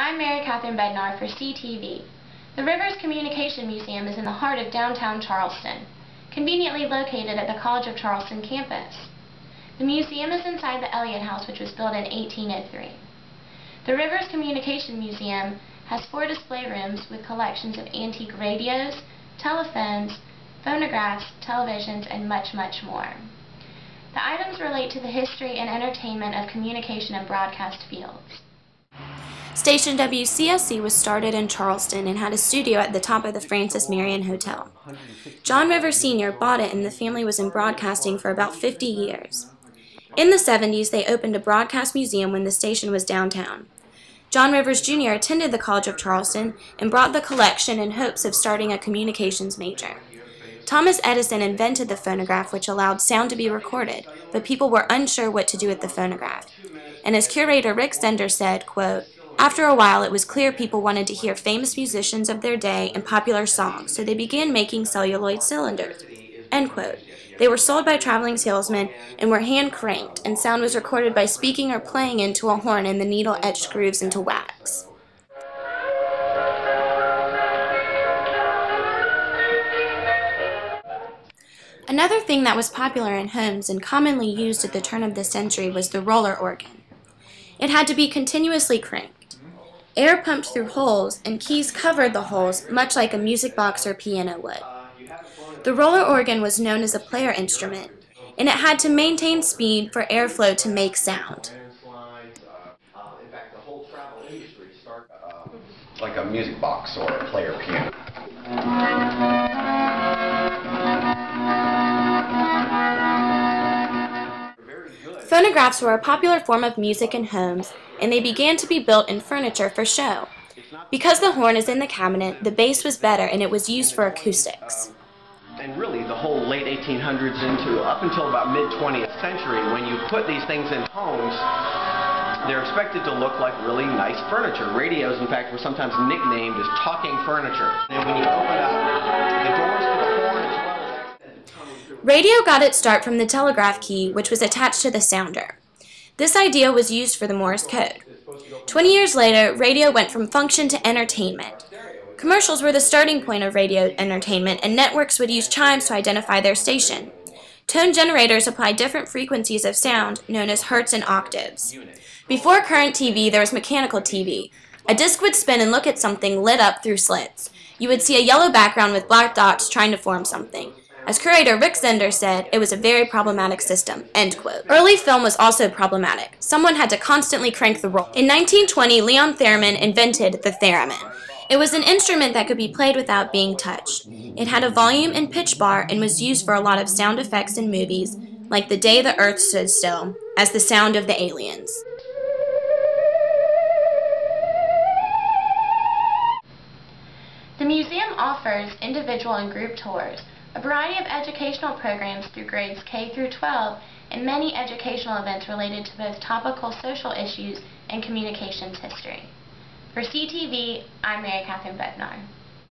I'm Mary Catherine Bednar for CTV. The Rivers Communication Museum is in the heart of downtown Charleston, conveniently located at the College of Charleston campus. The museum is inside the Elliott House, which was built in 1803. The Rivers Communication Museum has 4 display rooms with collections of antique radios, telephones, phonographs, televisions, and much, much more. The items relate to the history and entertainment of communication and broadcast fields. Station WCSC was started in Charleston and had a studio at the top of the Francis Marion Hotel. John Rivers Sr. bought it and the family was in broadcasting for about 50 years. In the 70s, they opened a broadcast museum when the station was downtown. John Rivers Jr. attended the College of Charleston and brought the collection in hopes of starting a communications major. Thomas Edison invented the phonograph, which allowed sound to be recorded, but people were unsure what to do with the phonograph. And as curator Rick Zender said, quote, "After a while, it was clear people wanted to hear famous musicians of their day and popular songs, so they began making celluloid cylinders." End quote. They were sold by traveling salesmen and were hand-cranked, and sound was recorded by speaking or playing into a horn and the needle etched grooves into wax. Another thing that was popular in homes and commonly used at the turn of the century was the roller organ. It had to be continuously cranked. Air pumped through holes, and keys covered the holes, much like a music box or piano would. The roller organ was known as a player instrument, and it had to maintain speed for airflow to make sound. Like a music box or a player piano. Phonographs were a popular form of music in homes, and they began to be built in furniture for show. Because the horn is in the cabinet, the bass was better and it was used for acoustics. And really the whole late 1800s into up until about mid-20th century, when you put these things in homes, they're expected to look like really nice furniture. Radios, in fact, were sometimes nicknamed as talking furniture. And when you open up the doors to the horn as well as Radio got its start from the telegraph key, which was attached to the sounder. This idea was used for the Morse code. 20 years later, radio went from function to entertainment. Commercials were the starting point of radio entertainment, and networks would use chimes to identify their station. Tone generators applied different frequencies of sound, known as hertz and octaves. Before current TV, there was mechanical TV. A disc would spin and look at something lit up through slits. You would see a yellow background with black dots trying to form something. As curator Rick Zender said, it was a very problematic system, end quote. Early film was also problematic. Someone had to constantly crank the roll. In 1920, Leon Theremin invented the theremin. It was an instrument that could be played without being touched. It had a volume and pitch bar and was used for a lot of sound effects in movies, like The Day the Earth Stood Still, as the sound of the aliens. The museum offers individual and group tours, a variety of educational programs through grades K through 12, and many educational events related to both topical social issues and communications history. For CTV, I'm Mary Catherine Bednar.